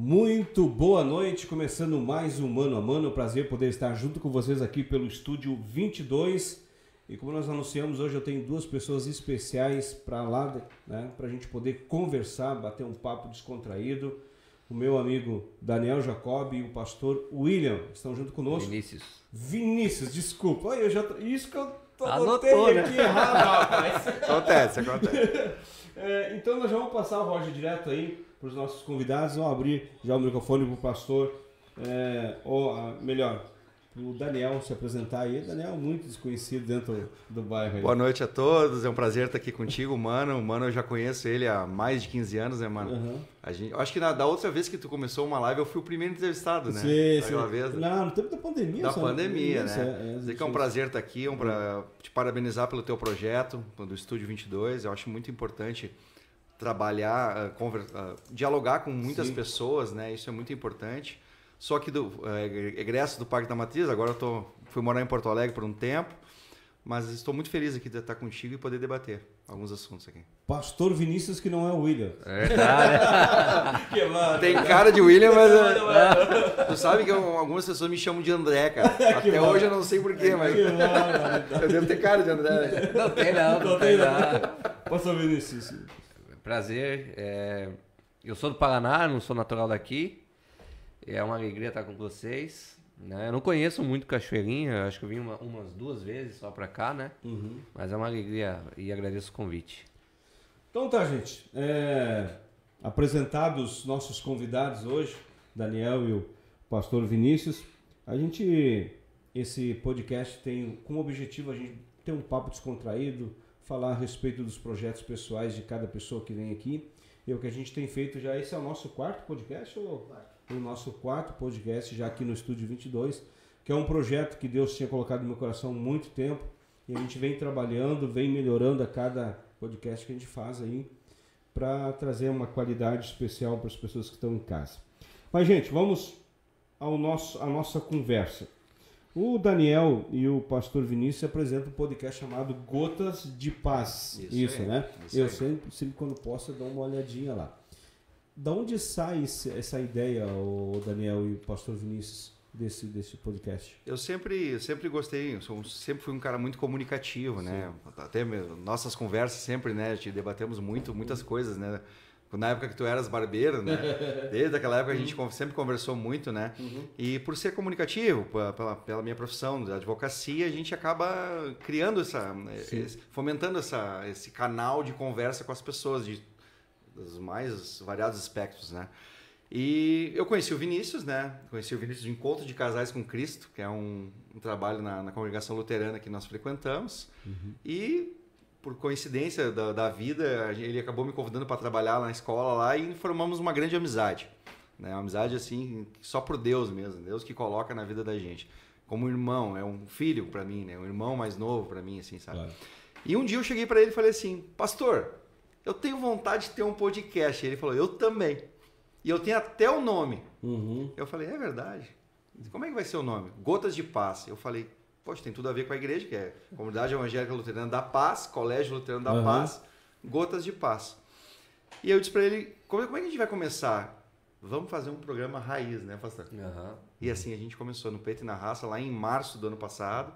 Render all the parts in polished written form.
Muito boa noite, começando mais um Mano a Mano. Prazer poder estar junto com vocês aqui pelo Estúdio 22. E como nós anunciamos, hoje eu tenho duas pessoas especiais para lá, né, para a gente poder conversar, bater um papo descontraído. O meu amigo Daniel Jacob e o pastor William estão junto conosco. Vinícius, desculpa. Olha, isso que eu anotei aqui errado, rapaz. Acontece. Então nós já vamos passar o Roger direto aí para os nossos convidados. Vamos abrir já o microfone para o pastor, melhor, para o Daniel se apresentar aí. Daniel é muito desconhecido dentro do bairro aí. Boa noite a todos, é um prazer estar aqui contigo, Mano. O Mano, eu já conheço ele há mais de 15 anos, né, Mano? Uhum. Eu acho que da outra vez que tu começou uma live, eu fui o primeiro entrevistado, né? Sim. Vez. Não, no tempo da pandemia. Da pandemia, isso, né? Dizer que é um prazer estar aqui, para te parabenizar pelo teu projeto, do Estúdio 22. Eu acho muito importante trabalhar, dialogar com muitas pessoas, né? Isso é muito importante. Só que egresso do Parque da Matriz, agora fui morar em Porto Alegre por um tempo, mas estou muito feliz aqui de estar contigo e poder debater alguns assuntos aqui. Pastor Vinícius, que não é o William. Tem cara de William, mas tu sabe que algumas pessoas me chamam de André, cara. Até hoje eu não sei porquê, mas eu devo ter cara de André. Né? Não tem não. Pastor Vinícius. Prazer. Eu sou do Paraná, não sou natural daqui. É uma alegria estar com vocês. Né? Eu não conheço muito Cachoeirinha, acho que eu vim umas 2 vezes só pra cá, né? Uhum. Mas é uma alegria e agradeço o convite. Então tá, gente. Apresentados nossos convidados hoje, Daniel e o pastor Vinícius, esse podcast tem como objetivo a gente ter um papo descontraído, falar a respeito dos projetos pessoais de cada pessoa que vem aqui. E o que a gente tem feito já, esse é o nosso 4º podcast ou... O nosso 4º podcast já aqui no Estúdio 22, que é um projeto que Deus tinha colocado no meu coração há muito tempo, e a gente vem trabalhando, vem melhorando a cada podcast que a gente faz aí, para trazer uma qualidade especial para as pessoas que estão em casa. Mas, gente, vamos à nossa conversa. O Daniel e o pastor Vinícius apresentam um podcast chamado Gotas de Paz. Isso, né? Eu sempre quando posso, eu dou uma olhadinha lá. Da onde sai essa ideia, o Daniel e o pastor Vinícius, desse podcast? Eu sempre gostei, sempre fui um cara muito comunicativo, né? Até nossas conversas sempre, né? Te debatemos muitas coisas, né? Na época que tu eras barbeiro, né? Desde aquela época a gente sempre conversou muito, né? Uhum. E por ser comunicativo, pela minha profissão da advocacia, a gente acaba criando fomentando esse canal de conversa com as pessoas, dos mais variados aspectos, né? E eu conheci o Vinícius, né? Conheci o Vinícius do Encontro de Casais com Cristo, que é um trabalho na congregação luterana que nós frequentamos. Uhum. E, por coincidência da vida, ele acabou me convidando para trabalhar na escola lá e formamos uma grande amizade. Né? Uma amizade, assim, só por Deus mesmo. Deus que coloca na vida da gente. Como um irmão, é um filho para mim, né? Um irmão mais novo para mim, assim, sabe? Claro. E um dia eu cheguei para ele e falei assim, pastor, eu tenho vontade de ter um podcast. Ele falou, eu também. E eu tenho até o nome. Uhum. Eu falei, é verdade. Como é que vai ser o nome? Gotas de Paz. Eu falei, poxa, tem tudo a ver com a igreja, que é Comunidade Evangélica Luterana da Paz, Colégio Luterano da Paz, Gotas de Paz. E eu disse para ele, como é que a gente vai começar? Vamos fazer um programa raiz, né, pastor? Uhum. E assim a gente começou no Peito e na Raça, lá em março do ano passado.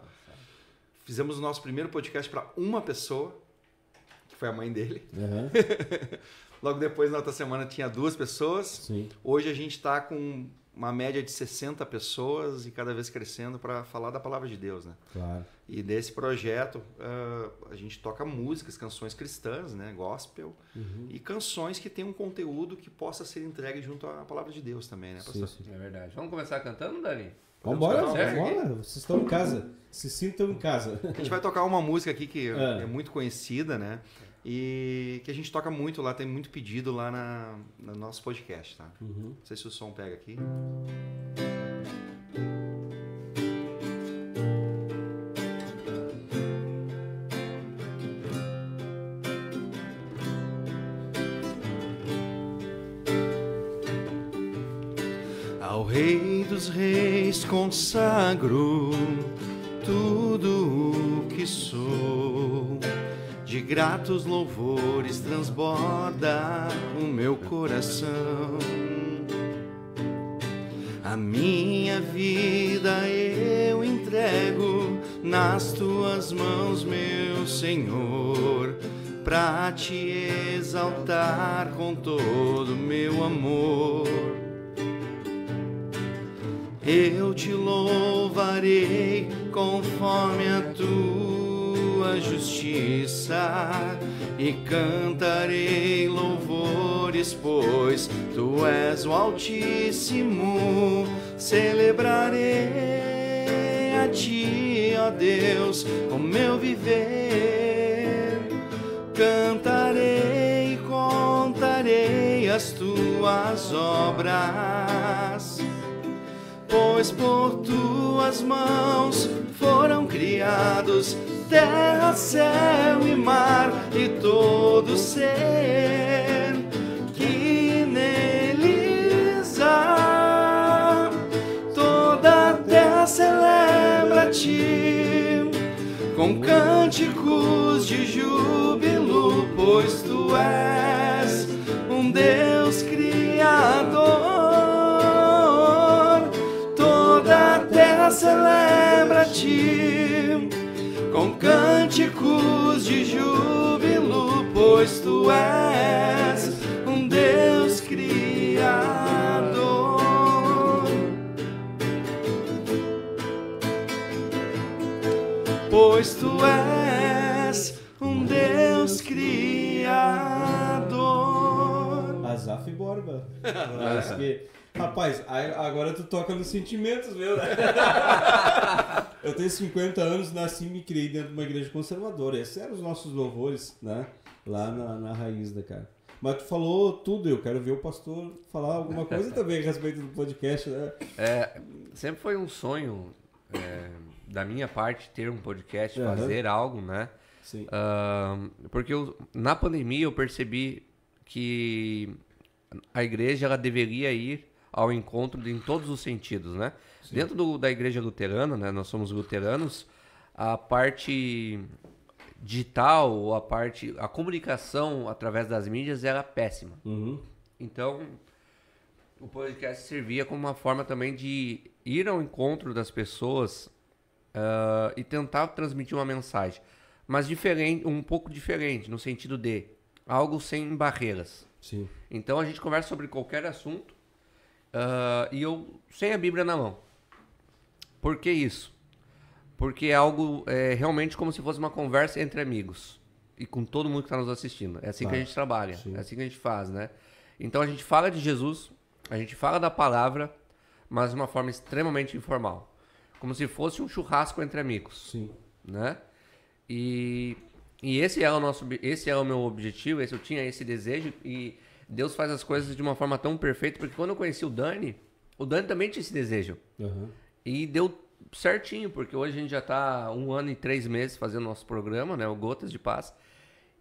Fizemos o nosso primeiro podcast para uma pessoa, que foi a mãe dele. Uhum. Logo depois, na outra semana, tinha 2 pessoas. Sim. Hoje a gente está com uma média de 60 pessoas e cada vez crescendo para falar da palavra de Deus, né? Claro. E nesse projeto a gente toca músicas, canções cristãs, né? Gospel, e canções que tem um conteúdo que possa ser entregue junto à palavra de Deus também, né, pastor? Sim. É verdade. Vamos começar cantando, Dani? Vamos embora. Vocês estão em casa. Se sintam em casa. A gente vai tocar uma música aqui que é muito conhecida, né? E que a gente toca muito lá, tem muito pedido lá no nosso podcast, tá? Uhum. Não sei se o som pega aqui. Ao Rei dos Reis consagro tudo o que sou. De gratos louvores transborda o meu coração. A minha vida eu entrego nas tuas mãos, meu Senhor, pra te exaltar com todo meu amor. Eu te louvarei conforme a tua justiça e cantarei louvores, pois tu és o Altíssimo. Celebrarei a ti, ó Deus, com meu viver. Cantarei e contarei as tuas obras, pois por tuas mãos foram criados terra, céu e mar e todo ser que neles há. Toda a terra celebra a ti com cânticos de júbilo, pois tu és um Deus criador. Toda a terra celebra a ti com cânticos de júbilo, pois tu és um Deus criador. Pois tu és um Deus criador. Asaf Borba. Acho que... Rapaz, agora tu toca nos sentimentos, meu, né? Eu tenho 50 anos, nasci e me criei dentro de uma igreja conservadora. Esses eram os nossos louvores, né? Lá na raiz da cara. Mas tu falou tudo, eu quero ver o pastor falar alguma coisa também a respeito do podcast, né? Sempre foi um sonho da minha parte ter um podcast, fazer algo, né? Sim. Porque na pandemia eu percebi que a igreja ela deveria ir ao encontro em todos os sentidos, né? Sim. Dentro da igreja luterana, né? Nós somos luteranos, a parte digital, a comunicação através das mídias era péssima. Uhum. Então, o podcast servia como uma forma também de ir ao encontro das pessoas e tentar transmitir uma mensagem, mas diferente, um pouco diferente, no sentido de algo sem barreiras. Sim. Então a gente conversa sobre qualquer assunto e eu sem a Bíblia na mão. Por que isso? Porque é algo realmente como se fosse uma conversa entre amigos e com todo mundo que está nos assistindo. É assim que a gente trabalha, é assim que a gente faz, né? Então a gente fala de Jesus, a gente fala da palavra, mas de uma forma extremamente informal, como se fosse um churrasco entre amigos. Sim. Né? E esse é o meu objetivo, eu tinha esse desejo, e Deus faz as coisas de uma forma tão perfeita, porque quando eu conheci o Dani também tinha esse desejo. Uhum. E deu certinho, porque hoje a gente já está 1 ano e 3 meses fazendo nosso programa, né, o Gotas de Paz,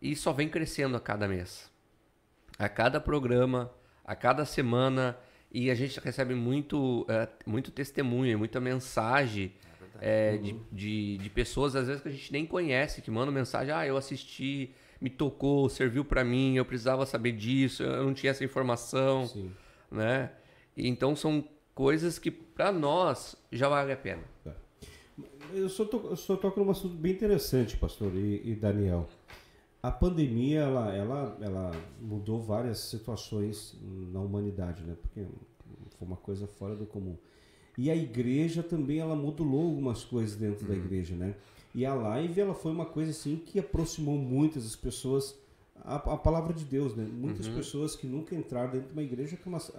e só vem crescendo a cada mês. A cada programa, a cada semana, e a gente recebe muito testemunho, muita mensagem de pessoas, às vezes, que a gente nem conhece, que mandam mensagem, eu assisti, me tocou, serviu para mim, eu precisava saber disso, eu não tinha essa informação. Sim. Né? E então são coisas que para nós já vale a pena. Eu só toco num assunto bem interessante, pastor e Daniel. A pandemia, ela mudou várias situações na humanidade, né? Porque foi uma coisa fora do comum. E a igreja também, ela modulou algumas coisas dentro da igreja, né? E a live, ela foi uma coisa assim que aproximou muitas pessoas a palavra de Deus, né? Muitas pessoas que nunca entraram dentro de uma igreja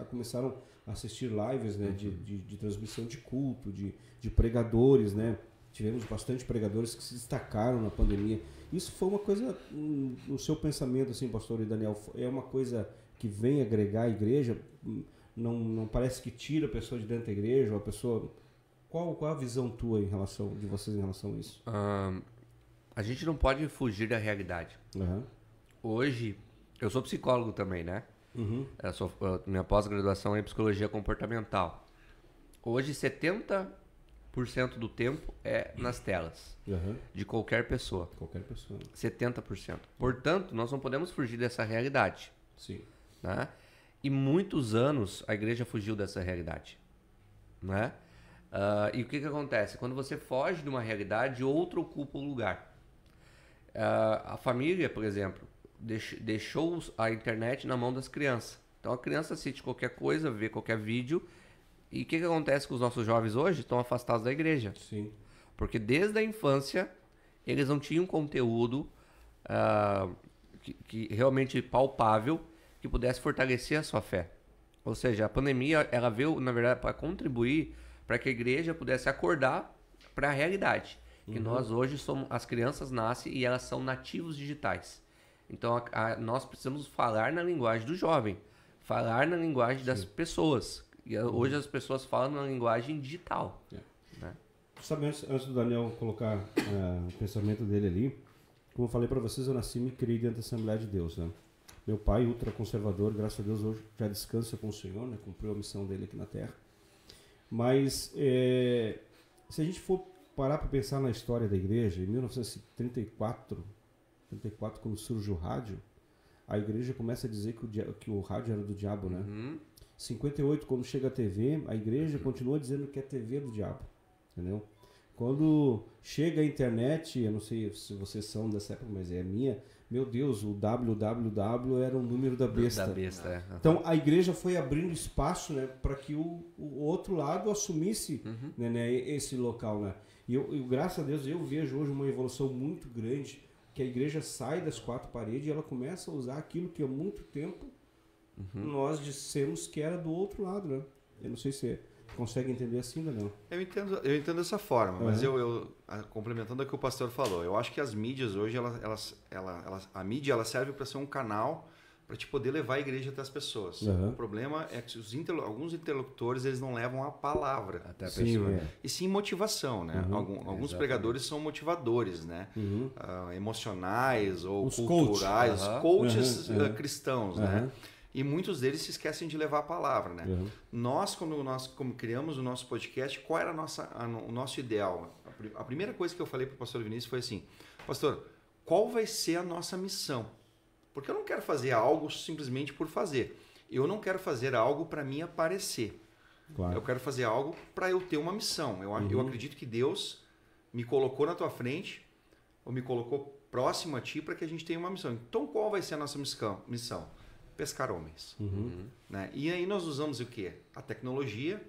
começaram a assistir lives, né? De transmissão de culto, de pregadores, né? Tivemos bastante pregadores que se destacaram na pandemia. Isso foi uma coisa, no seu pensamento, assim, pastor e Daniel, é uma coisa que vem agregar a igreja? Não parece que tira a pessoa de dentro da igreja? Ou a pessoa... Qual a visão tua de vocês em relação a isso? A gente não pode fugir da realidade. Uhum. Hoje, eu sou psicólogo também, né? Uhum. Minha pós-graduação é em psicologia comportamental. Hoje, 70% do tempo é nas telas. Uhum. De qualquer pessoa. 70%. Portanto, nós não podemos fugir dessa realidade. Sim. Né? E muitos anos a igreja fugiu dessa realidade. né? E o que acontece? Quando você foge de uma realidade, outro ocupa o lugar. A família, por exemplo, deixou a internet na mão das crianças. Então a criança assiste qualquer coisa, vê qualquer vídeo. E o que acontece com os nossos jovens hoje? Estão afastados da igreja. Sim. Porque desde a infância eles não tinham conteúdo que realmente palpável que pudesse fortalecer a sua fé. Ou seja, a pandemia ela veio, na verdade, para contribuir para que a igreja pudesse acordar para a realidade. Que nós hoje somos, as crianças nascem e elas são nativos digitais. Então nós precisamos falar na linguagem do jovem, falar na linguagem das pessoas. E hoje as pessoas falam na linguagem digital. Né? Sabe, antes do Daniel colocar o pensamento dele ali, como eu falei para vocês, eu nasci e me criei dentro da Assembleia de Deus, né? Meu pai, ultraconservador, graças a Deus hoje já descansa com o Senhor, né? Cumpriu a missão dele aqui na Terra. Mas se a gente for parar para pensar na história da igreja, em 1934, quando surge o rádio, a igreja começa a dizer que o rádio era do diabo, né? 58, quando chega a TV, a igreja continua dizendo que a TV é do diabo, entendeu? Quando chega a internet, eu não sei se vocês são dessa época, mas é a minha, meu Deus, o www era o número da besta. Então a igreja foi abrindo espaço, né, para que o outro lado assumisse né, esse local, né? E eu, graças a Deus, eu vejo hoje uma evolução muito grande, que a igreja sai das quatro paredes e ela começa a usar aquilo que há muito tempo nós dissemos que era do outro lado, né? Eu não sei se você consegue entender assim, Daniel. Eu entendo dessa forma, mas complementando o que o pastor falou, eu acho que as mídias hoje, a mídia ela serve para ser um canal para te poder levar a igreja até as pessoas. O problema é que alguns interlocutores eles não levam a palavra até a pessoa. E sim motivação, né? Alguns pregadores são motivadores, né? Emocionais ou os culturais, coaches cristãos, né? E muitos deles se esquecem de levar a palavra, né? Nós, quando criamos o nosso podcast, qual era o nosso ideal? A primeira coisa que eu falei para o pastor Vinícius foi assim, pastor, qual vai ser a nossa missão? Porque eu não quero fazer algo simplesmente por fazer. Eu não quero fazer algo para mim aparecer. Claro. Eu quero fazer algo para eu ter uma missão. Eu acredito que Deus me colocou na tua frente, ou me colocou próximo a ti para que a gente tenha uma missão. Então, qual vai ser a nossa missão? Pescar homens. Né? E aí nós usamos o quê? A tecnologia.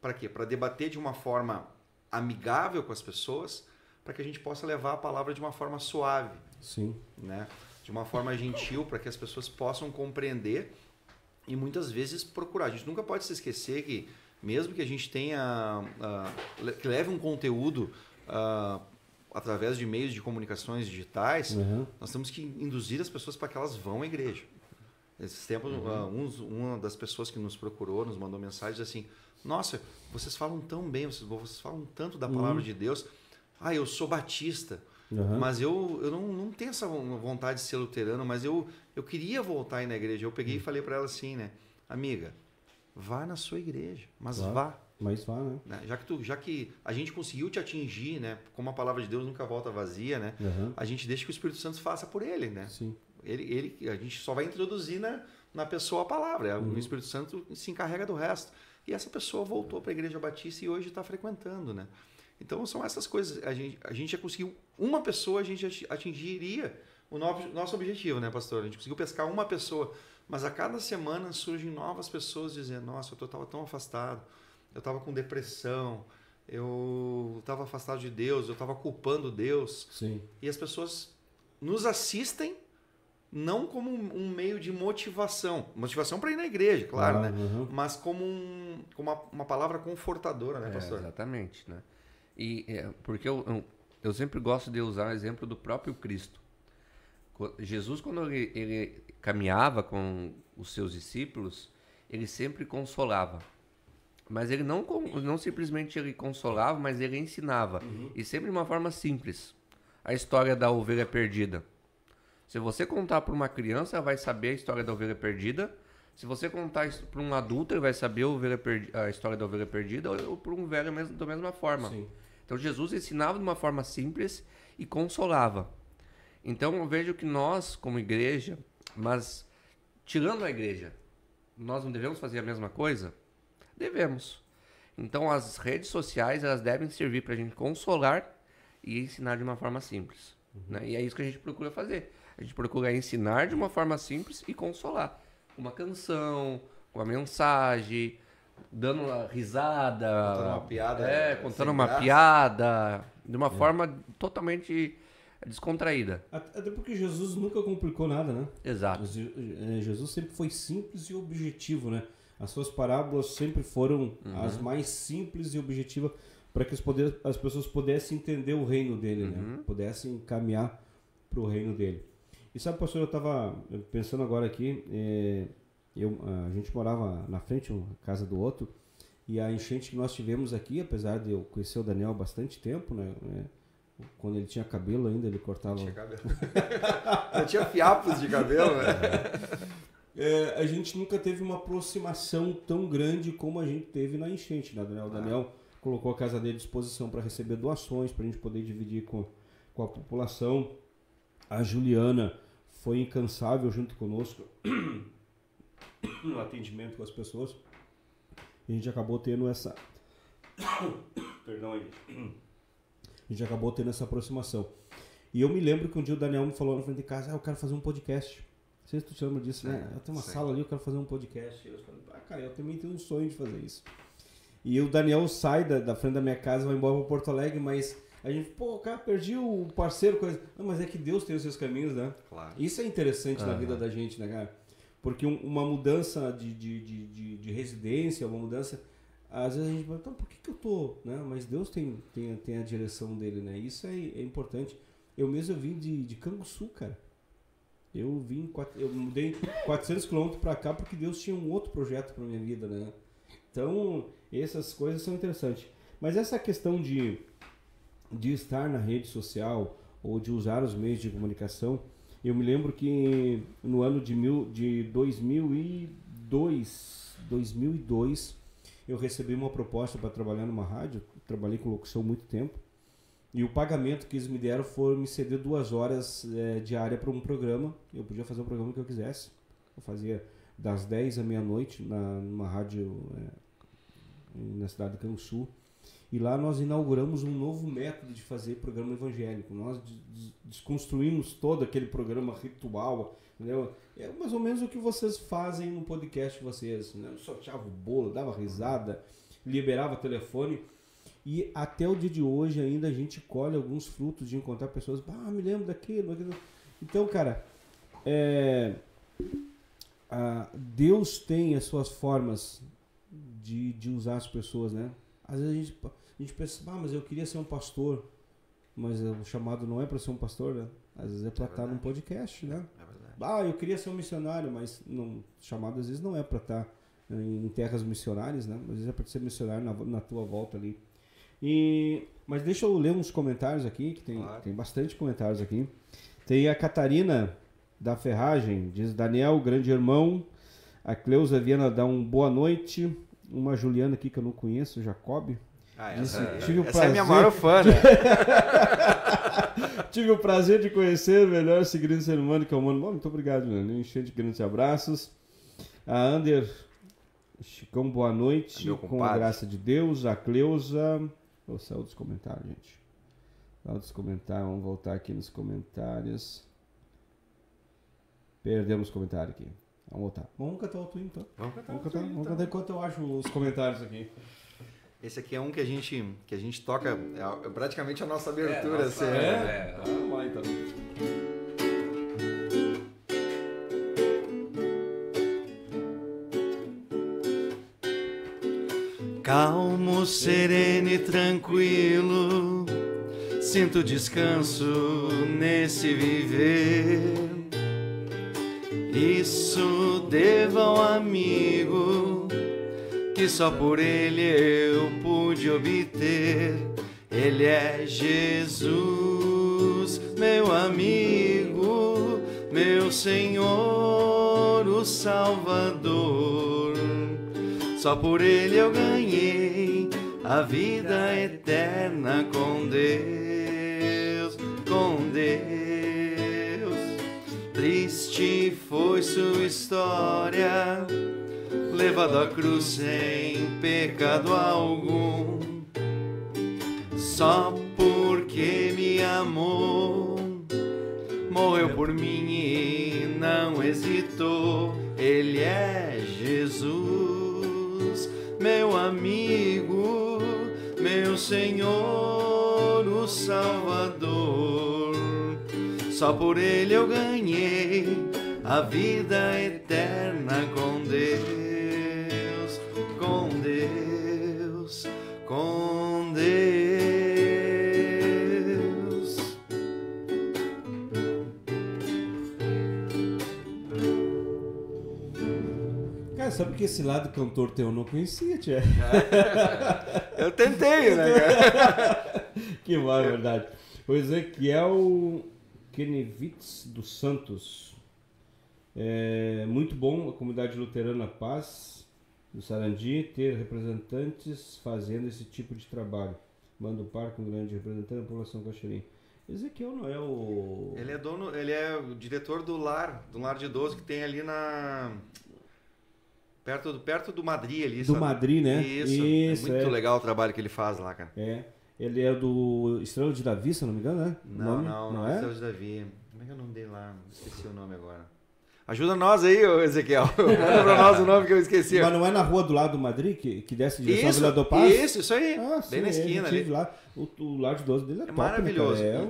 Para quê? Para debater de uma forma amigável com as pessoas, para que a gente possa levar a palavra de uma forma suave. Sim. Né? De uma forma gentil, para que as pessoas possam compreender e muitas vezes procurar. A gente nunca pode se esquecer que, mesmo que a gente tenha, que leve um conteúdo através de meios de comunicações digitais, nós temos que induzir as pessoas para que elas vão à igreja. Esses tempos, uma das pessoas que nos procurou, nos mandou mensagem assim, nossa, vocês falam tão bem, vocês falam tanto da palavra de Deus. Eu sou batista, mas eu não tenho essa vontade de ser luterano, mas eu queria voltar aí na igreja. Eu peguei e falei para ela assim, né, amiga, vá na sua igreja, mas vá. Mas vá, né? Já que a gente conseguiu te atingir, né, como a palavra de Deus nunca volta vazia, né, a gente deixa que o Espírito Santo faça por ele, né? Sim. A gente só vai introduzir na pessoa a palavra. O Espírito Santo se encarrega do resto. E essa pessoa voltou para a Igreja Batista e hoje está frequentando, né? Então são essas coisas. A gente já conseguiu uma pessoa, a gente atingiria o nosso objetivo, né, pastor? A gente conseguiu pescar uma pessoa, mas a cada semana surgem novas pessoas dizendo, nossa, eu estava tão afastado, eu estava com depressão, eu estava afastado de Deus, eu estava culpando Deus. Sim. E as pessoas nos assistem não como um meio de motivação para ir na igreja, claro, né? Mas como uma palavra confortadora, né, pastor? Exatamente, né? E porque eu sempre gosto de usar o exemplo do próprio Cristo. Jesus, quando ele caminhava com os seus discípulos, ele sempre consolava. Mas ele não simplesmente ele consolava, mas ele ensinava. E sempre de uma forma simples. A história da ovelha perdida. Se você contar para uma criança, ela vai saber a história da ovelha perdida. Se você contar para um adulto, ele vai saber a história da ovelha perdida, ou para um velho da mesma forma. Sim. Então Jesus ensinava de uma forma simples e consolava. Então eu vejo que nós, como igreja, mas tirando a igreja, nós não devemos fazer a mesma coisa? Devemos. Então, as redes sociais, elas devem servir para a gente consolar e ensinar de uma forma simples. Né? E é isso que a gente procura fazer. A gente procura ensinar de uma forma simples e consolar. Uma canção, uma mensagem, dando uma risada. Contando uma piada. Contando uma piada de uma forma totalmente descontraída. Até porque Jesus nunca complicou nada, né? Exato. Jesus sempre foi simples e objetivo, né? As suas parábolas sempre foram as mais simples e objetivas para que as pessoas pudessem entender o reino dele, né? Pudessem caminhar para o reino dele. E sabe, pastor, eu estava pensando agora aqui, a gente morava na frente, uma casa do outro, e a enchente que nós tivemos aqui, apesar de eu conhecer o Daniel há bastante tempo, né? Quando ele tinha cabelo ainda, ele cortava... Tinha cabelo. Eu tinha fiapos de cabelo, né? A gente nunca teve uma aproximação tão grande como a gente teve na enchente, né, Daniel? O Daniel colocou a casa dele à disposição para receber doações, para a gente poder dividir com a população. A Juliana foi incansável junto conosco no atendimento com as pessoas. E a gente acabou tendo essa... Perdão aí. A gente acabou tendo essa aproximação. E eu me lembro que um dia o Daniel me falou na frente de casa, eu quero fazer um podcast. Não sei se tu te lembra disso, né? Eu tenho uma sala ali, eu quero fazer um podcast. Eu falei, cara, eu também tenho um sonho de fazer isso. E o Daniel sai da frente da minha casa, vai embora para Porto Alegre, mas a gente, cara, perdi o parceiro, coisa. Não, mas é que Deus tem os seus caminhos, né? Claro. Isso é interessante na vida da gente, né, cara? Porque uma mudança de residência, uma mudança... Às vezes a gente fala, então por que eu tô, né? Mas Deus tem a direção dele, né? Isso é importante. Eu mesmo vim de Canguçu, cara. Eu mudei 400 km para cá porque Deus tinha um outro projeto para minha vida, né? Então, essas coisas são interessantes. Mas essa questão de estar na rede social ou de usar os meios de comunicação, eu me lembro que no ano de 2002, eu recebi uma proposta para trabalhar numa rádio. Trabalhei com locução há muito tempo. E o pagamento que eles me deram foi me ceder 2 horas diária para um programa. Eu podia fazer o programa que eu quisesse. Eu fazia das 10 à meia-noite numa rádio na cidade de Canguçu. E lá nós inauguramos um novo método de fazer programa evangélico. Nós desconstruímos todo aquele programa ritual, entendeu? É mais ou menos o que vocês fazem no podcast de vocês, né? Sorteava o bolo, dava risada, liberava telefone. E até o dia de hoje ainda a gente colhe alguns frutos de encontrar pessoas. Me lembro daquilo. Então, cara, Deus tem as suas formas de usar as pessoas, né? Às vezes a gente pensa, mas eu queria ser um pastor, mas o chamado não é para ser um pastor, né? Às vezes é para estar num podcast, né? É verdade. Eu queria ser um missionário, mas o chamado às vezes não é para estar em terras missionárias, né? Às vezes é para ser missionário na tua volta ali. Mas deixa eu ler uns comentários aqui, que tem bastante comentários aqui. Tem a Catarina da Ferragem, diz Daniel, grande irmão. A Cleusa Viana dá boa noite. Uma Juliana aqui que eu não conheço, Jacob. Essa é a minha maior fã, né? Tive o prazer de conhecer o melhor seguinte ser humano que é o humano. Muito obrigado, Juliana. Enchente de grandes abraços. A Ander Chicão, boa noite. Com a graça de Deus. A Cleusa. Vou sair dos comentários, gente. Vamos voltar aqui nos comentários. Perdemos o comentário aqui. Vamos voltar. Vamos cantar o Twin, então. Vamos cantar enquanto eu acho os comentários aqui. Esse aqui é um que a gente toca, é praticamente a nossa abertura. Vamos lá, então. Calmo, sereno e tranquilo, sinto descanso nesse viver. Isso devo ao amigo que só por ele eu pude obter. Ele é Jesus, meu amigo, meu Senhor, o Salvador. Só por ele eu ganhei a vida eterna com Deus, com Deus. Triste foi sua história, levado à cruz sem pecado algum, só porque me amou, morreu por mim e não hesitou. Ele é Jesus, meu amigo, meu Senhor, o Salvador. Só por ele eu ganhei a vida eterna com Deus, com Deus, com Deus. Cara, sabe que esse lado cantor teu eu não conhecia, tia? Eu tentei, né, cara? Que mal, verdade. O Ezequiel Kenevitz dos Santos. Muito bom a comunidade luterana Paz do Sarandi ter representantes fazendo esse tipo de trabalho. Manda o parque, um grande representante da população cachoeirinha. Ezequiel não é o... Ele é o diretor do lar de idoso que tem ali perto do Madrid ali. Do Madrid, né? Isso, é muito legal o trabalho que ele faz lá, cara. Ele é do Estrela de Davi, se eu não me engano, né? Não é Estrela de Davi. Como é que é o nome dele lá? Esqueci o nome agora. Ajuda nós aí, Ezequiel. Manda pra nós o nome que eu esqueci. Mas não é na rua do lado do Madrid, que desce em direção à Vila do Paz? Isso aí. Sim, bem na esquina ali. Lá. O lar de idoso dele é top, maravilhoso. Né,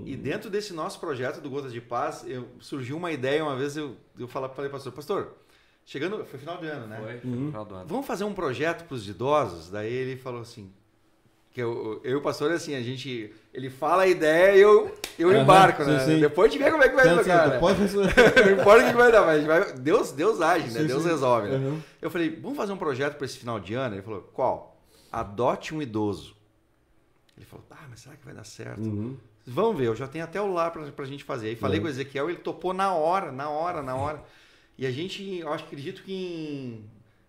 E dentro desse nosso projeto do Gotas de Paz, surgiu uma ideia, uma vez eu falei, pastor, chegando, foi final de ano, né? Foi final do ano. Vamos fazer um projeto para os idosos? Daí ele falou assim, que eu e o pastor, assim, ele fala a ideia e eu embarco, né? Sim. Depois a gente vê como é que vai tocar, né? Não importa o que vai dar, mas Deus age, né? Deus resolve, né? Eu falei, vamos fazer um projeto para esse final de ano? Ele falou, qual? Adote um idoso. Ele falou, mas será que vai dar certo? Vamos ver, eu já tenho até o lar pra gente fazer. Aí falei com o Ezequiel, ele topou na hora. E a gente, eu acredito que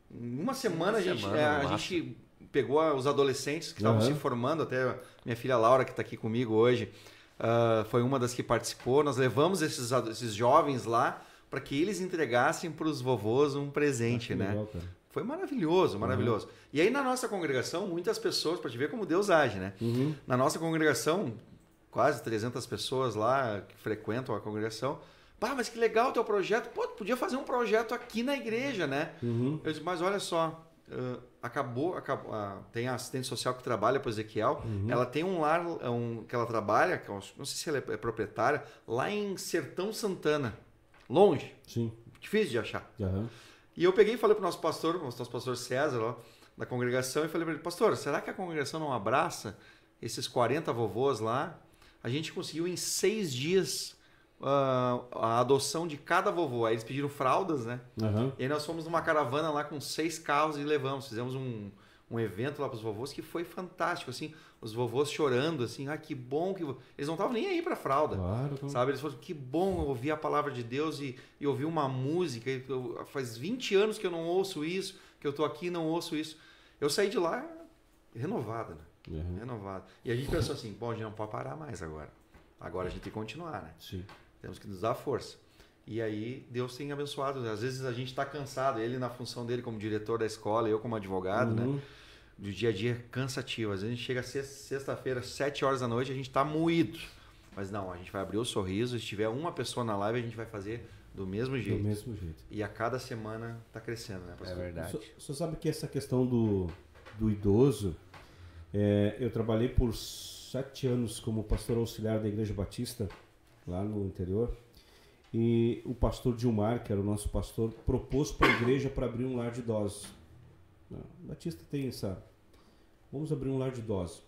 em uma semana a gente pegou os adolescentes que estavam se formando, até minha filha Laura, que está aqui comigo hoje, foi uma das que participou. Nós levamos esses jovens lá para que eles entregassem para os vovôs um presente, né? Legal, foi maravilhoso. E aí na nossa congregação, muitas pessoas, para te ver como Deus age, né? Na nossa congregação, quase 300 pessoas lá que frequentam a congregação. Mas que legal o teu projeto. Pô, tu podia fazer um projeto aqui na igreja, né? Eu disse, mas olha só, tem a assistente social que trabalha para o Ezequiel, ela tem um lar que ela trabalha, que não sei se ela é proprietária, lá em Sertão Santana, longe, difícil de achar. E eu peguei e falei para o nosso pastor César, lá, da congregação, e falei para ele, pastor, será que a congregação não abraça esses 40 vovôs lá? A gente conseguiu em 6 dias a adoção de cada vovô. Aí eles pediram fraldas, né? E aí nós fomos numa caravana lá com 6 carros e fizemos um evento lá para os vovôs que foi fantástico, assim, os vovôs chorando, assim, que bom que... Eles não estavam nem aí para fralda, sabe? Eles falaram, que bom ouvir a palavra de Deus e ouvir uma música. Faz 20 anos que eu não ouço isso, que eu tô aqui e não ouço isso. Eu saí de lá renovado, né? Renovado. E a gente pensou assim, a gente não pode parar mais agora. Agora a gente tem que continuar, né? Temos que nos dar força. E aí Deus tem abençoado. Às vezes a gente está cansado, ele na função dele como diretor da escola, eu como advogado, né? Do dia a dia cansativo. Às vezes a gente chega sexta-feira, 7 horas da noite, a gente está moído. Mas não, a gente vai abrir o sorriso. Se tiver uma pessoa na live, a gente vai fazer do mesmo jeito. E a cada semana está crescendo, né, pastor? É verdade. Você sabe que essa questão do idoso, eu trabalhei por 7 anos como pastor auxiliar da Igreja Batista, lá no interior, e o pastor Gilmar, que era o nosso pastor, propôs para a igreja para abrir um lar de idosos. Batista tem vamos abrir um lar de idosos.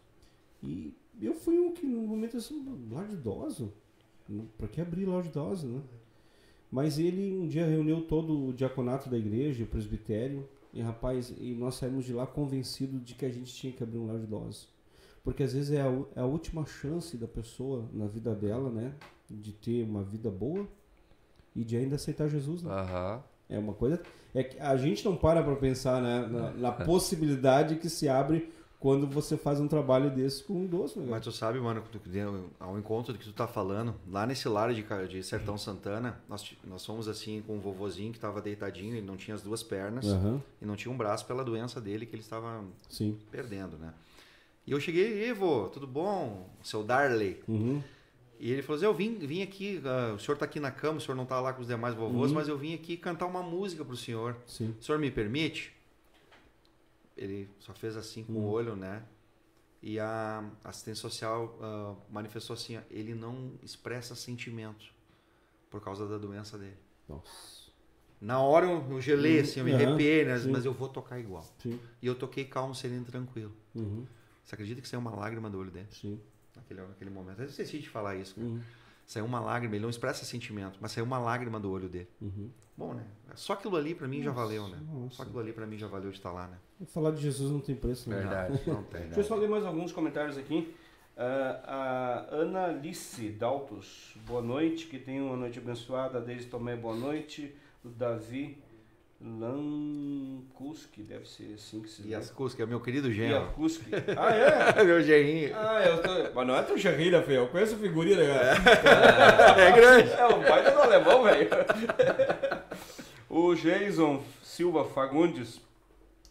E eu fui um que no momento assim, lar de idoso? Para que abrir lar de idosos, né? Mas ele um dia reuniu todo o diaconato da igreja, o presbitério, e nós saímos de lá convencidos de que a gente tinha que abrir um lar de idosos. Porque às vezes é a última chance da pessoa na vida dela, né? De ter uma vida boa e de ainda aceitar Jesus, né? É uma coisa... É que a gente não para pensar, né, na possibilidade que se abre quando você faz um trabalho desse com um doce, né? Mas tu sabe, mano, ao encontro do que tu tá falando, lá nesse lar de Sertão Santana, nós fomos assim com um vovozinho que tava deitadinho, ele não tinha as duas pernas e não tinha um braço pela doença dele que ele estava perdendo, né? E eu cheguei, vô, tudo bom? Seu Darley. E ele falou assim, eu vim aqui, o senhor tá aqui na cama, o senhor não tá lá com os demais vovôs, mas eu vim aqui cantar uma música pro senhor. Sim. O senhor me permite? Ele só fez assim com o olho, né? E a assistente social manifestou assim, ó, ele não expressa sentimento por causa da doença dele. Nossa. Na hora eu gelei, assim, eu me arrepiei, né? Sim. Mas eu vou tocar igual. Sim. E eu toquei calmo, sereno, tranquilo. Você acredita que saiu uma lágrima do olho dele? Sim. Naquele momento. Eu esqueci de falar isso, cara. Saiu uma lágrima, ele não expressa sentimento, mas saiu uma lágrima do olho dele. Bom, né? Só aquilo ali pra mim já valeu, né? Só aquilo ali pra mim já valeu de estar lá, né? Falar de Jesus não tem preço, né? Verdade. Não tem. Deixa eu só ler mais alguns comentários aqui. A Ana Alice Daltos, boa noite, que tenha uma noite abençoada. A Deise Tomé, boa noite. O Davi Lankuski, deve ser assim que se diz. Yaskuski, é meu querido genro. Yakuski. Ah, é? Meu genrinho. Mas não é teu Gerrilha, feio. Eu conheço a figurinha, né? É grande. É o pai do alemão, velho. O Jason Silva Fagundes.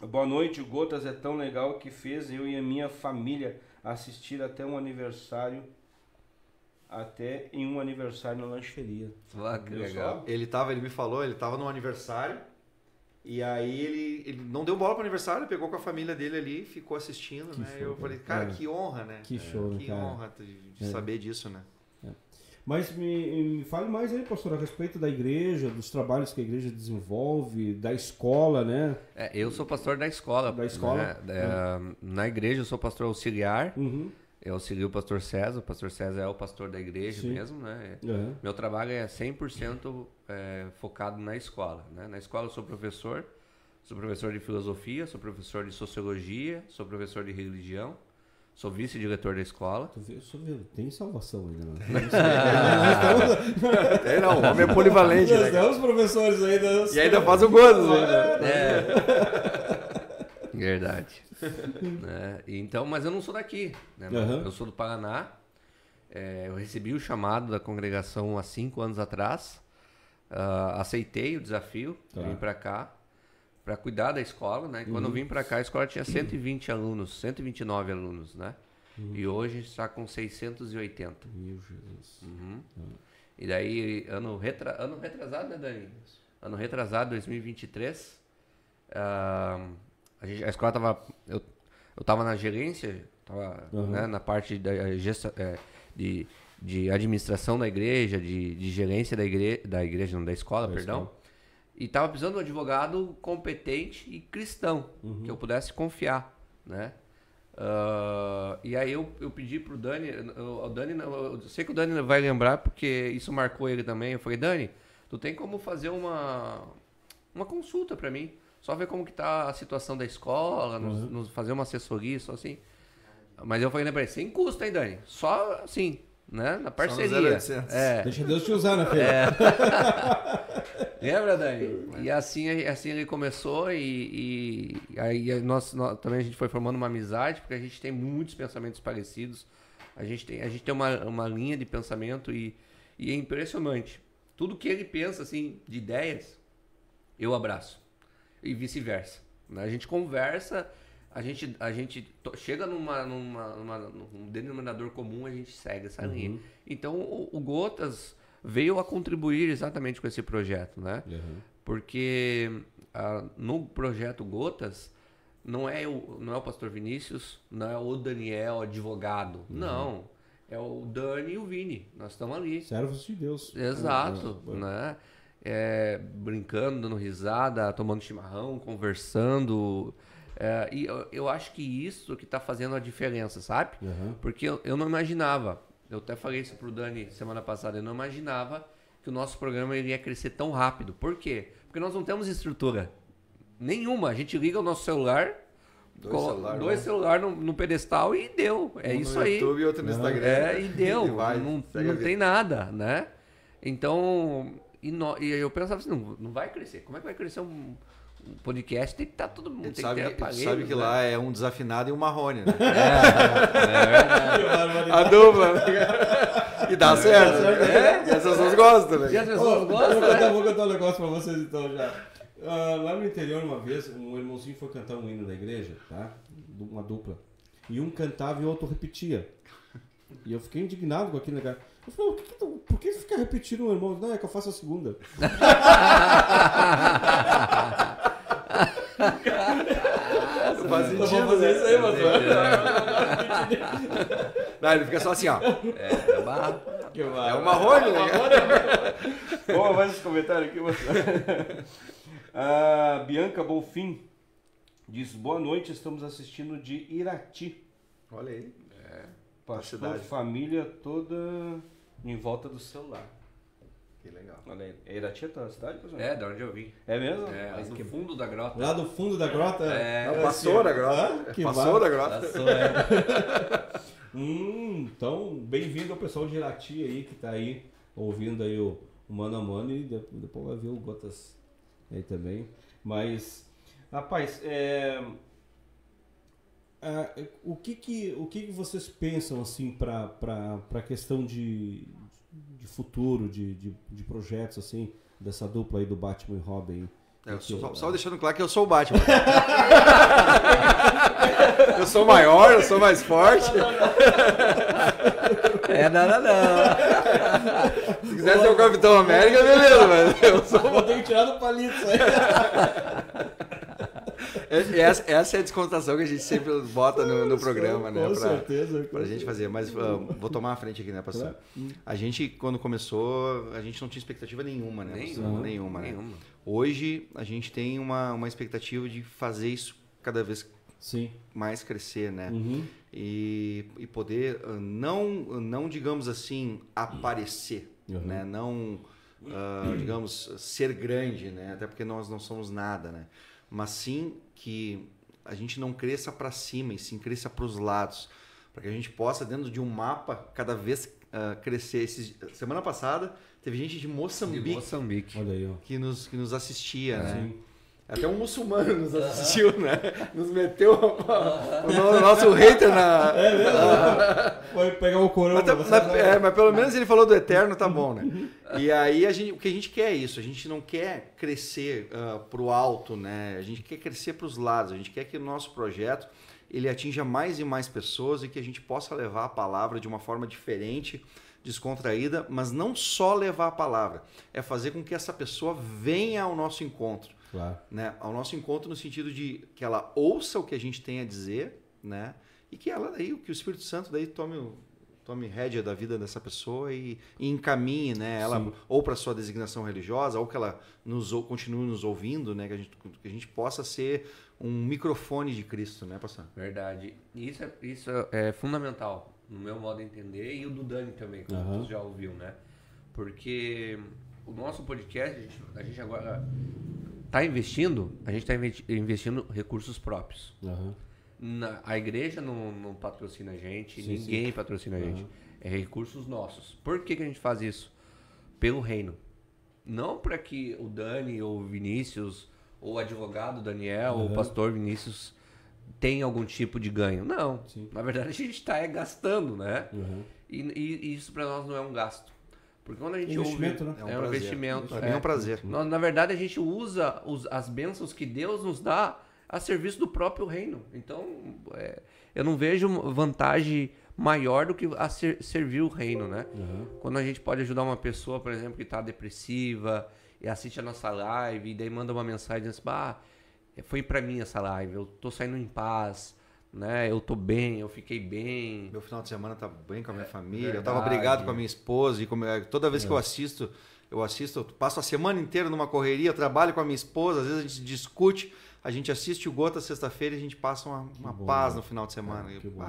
Boa noite, o Gotas é tão legal que fez eu e a minha família assistir até em um aniversário na lancheria. Ah, que legal. Ele me falou, ele tava no aniversário. E aí ele não deu bola pro aniversário, pegou com a família dele ali, ficou assistindo, né? Show, eu falei, cara, que honra, né? Que show, que cara. honra de saber disso, né? Mas me fale mais aí, pastor, a respeito da igreja, dos trabalhos que a igreja desenvolve, da escola, né? Eu sou pastor da escola. Da escola? Né? Na igreja eu sou pastor auxiliar. Uhum. Eu auxilio o pastor César. O pastor César é o pastor da igreja Sim. mesmo, né? Uhum. Meu trabalho é 100% focado na escola, né? Na escola eu sou professor de filosofia, sou professor de sociologia, sou professor de religião. Sou vice-diretor da escola. Tem salvação ainda, não? Tem não, o homem é polivalente, Nós né? temos professores ainda. E ainda faz o gozo, né? Verdade. Então, mas eu não sou daqui, né? Eu sou do Paraná. Eu recebi o chamado da congregação há 5 anos atrás. Aceitei o desafio, vim para cá para cuidar da escola, né? Quando eu vim para cá, a escola tinha 120 alunos, 129 alunos, né? E hoje está com 680. Meu Jesus. E daí, ano retrasado, né, Dani? Ano retrasado, 2023, a escola tava... Eu tava na gerência, né, na parte de administração da igreja, de gerência da igreja, não, da escola, perdão. E estava precisando de um advogado competente e cristão, que eu pudesse confiar, né? E aí eu pedi pro Dani, eu sei que o Dani vai lembrar porque isso marcou ele também. Eu falei, Dani, tu tem como fazer uma consulta para mim? Só ver como que tá a situação da escola, nos fazer uma assessoria, só assim. Mas eu falei, lembrei, sem custo, hein, Dani? Só assim, né? Na parceria. Deixa Deus te usar, né, filho? Lembra, Dani? E assim ele começou e aí nós também a gente foi formando uma amizade, porque a gente tem muitos pensamentos parecidos. A gente tem uma linha de pensamento e é impressionante. Tudo que ele pensa, assim, de ideias, eu abraço. E vice-versa. A gente conversa, a gente chega num denominador comum, a gente segue essa linha. Então o Gotas veio a contribuir exatamente com esse projeto, né? Porque no projeto Gotas não é o pastor Vinícius, não é o Daniel, advogado. Não, é o Dani e o Vini. Nós estamos ali. Servos de Deus. Exato, né? Brincando, dando risada, tomando chimarrão, conversando. E eu acho que isso que está fazendo a diferença, sabe? Porque eu não imaginava. Eu até falei isso pro Dani semana passada. Eu não imaginava que o nosso programa iria crescer tão rápido. Por quê? Porque nós não temos estrutura nenhuma. A gente liga o nosso celular, dois celulares no pedestal e deu. É isso aí. No YouTube e outro no Instagram. E deu. Não tem nada, né? Então, e eu pensava assim, não vai crescer. Como é que vai crescer O podcast tem que estar todo mundo. A gente Tem que ter sabe aparelhos, que né? lá é um desafinado e um marrone, né? É verdade. A dupla. E dá certo. certo. E as pessoas gostam, E né? as pessoas gostam, né? Vou cantar um negócio pra vocês então já. Lá no interior, uma vez, um irmãozinho foi cantar um hino na igreja, tá? Uma dupla. E um cantava e o outro repetia. E eu fiquei indignado com aquilo, né, cara? Eu falei, por que você fica repetindo o irmão? Não, é que eu faço a segunda. Não faz Eu vou sentido, fazer né? isso aí, mano. Não, ele fica só assim, ó. É barra. É o marrone, né? Vamos mais esse comentário aqui, mano. A Bianca Bonfim diz, boa noite, estamos assistindo de Irati. Olha aí. Pastor, cidade. família toda em volta do celular. Que legal. Olha aí. É Irati a tua cidade, pessoal? É, da onde eu vim. É mesmo? É, lá Mas do que- fundo da grota. Lá do fundo da grota? É. Não, passou da grota. Ah, que Passou da grota. Passou, é. Então, bem-vindo ao pessoal de Irati aí, que tá aí ouvindo aí o Mano a Mano e depois vai ver o Gotas aí também. Mas, rapaz, o que vocês pensam assim para questão de futuro, de projetos assim, dessa dupla aí do Batman e Robin? Só deixando claro que eu sou o Batman. Eu sou maior, eu sou mais forte. É, não. Se quiser ser o Capitão América, beleza, mas eu sou. Vou ter que tirar do palito isso aí. Essa é a descontração que a gente sempre bota no programa, né? Com certeza. Pra gente fazer. Mas vou tomar a frente aqui, né, pastor? A gente, quando começou, a gente não tinha expectativa nenhuma, né? Nenhuma. Nenhuma, né? Nenhuma. Hoje, a gente tem uma expectativa de fazer isso cada vez Sim. mais crescer, né? Uhum. E poder, não digamos assim, aparecer, Uhum. né? Não, digamos, ser grande, né? Até porque nós não somos nada, né? Mas sim que a gente não cresça para cima e sim cresça para os lados, para que a gente possa, dentro de um mapa, cada vez crescer. Semana passada, teve gente de Moçambique, De Moçambique. Olha aí, ó. que nos assistia, né? Sim. Até um muçulmano nos assistiu, né? Nos meteu o nosso hater na... Vai pegar o corão. Mas pelo menos ele falou do eterno, tá bom, né? E aí o que a gente quer é isso. A gente não quer crescer pro alto, né? A gente quer crescer pros lados. A gente quer que o nosso projeto ele atinja mais e mais pessoas e que a gente possa levar a palavra de uma forma diferente, descontraída, mas não só levar a palavra. É fazer com que essa pessoa venha ao nosso encontro. Claro. Né? Ao nosso encontro no sentido de que ela ouça o que a gente tem a dizer, né? E que ela daí, que o Espírito Santo daí tome rédea da vida dessa pessoa e encaminhe, né? Ela Sim. ou para sua designação religiosa ou que ela continue nos ouvindo, né? Que a gente possa ser um microfone de Cristo, né, pastor? Verdade. Isso é fundamental, no meu modo de entender, e o do Dani também, como Aham. você já ouviu, né? Porque o nosso podcast, a gente agora está investindo, a gente está investindo recursos próprios. Aham. A igreja não patrocina a gente, Sim, ninguém patrocina a gente. Aham. É recursos nossos. Por que a gente faz isso? Pelo reino. Não para que o Dani ou o Vinícius, ou o advogado Daniel, ou o pastor Vinícius tenha algum tipo de ganho. Não. Sim. Na verdade, a gente está gastando, né? Uhum. E isso para nós não é um gasto. Porque quando a gente Investimento, ouve, né? é um prazer. investimento. Para mim é um prazer. Na verdade, a gente usa as bênçãos que Deus nos dá a serviço do próprio reino. Então, eu não vejo vantagem maior do que servir o reino, né? Uhum. Quando a gente pode ajudar uma pessoa, por exemplo, que está depressiva e assiste a nossa live e daí manda uma mensagem assim, foi para mim essa live, eu tô saindo em paz, né? Eu tô bem, eu fiquei bem. Meu final de semana tá bem com a minha família. verdade. Eu tava brigado com a minha esposa e toda vez que eu assisto, eu passo a semana inteira numa correria, eu trabalho com a minha esposa, às vezes a gente discute, a gente assiste o Gota sexta-feira e a gente passa uma bom, paz né? no final de semana. Que bom.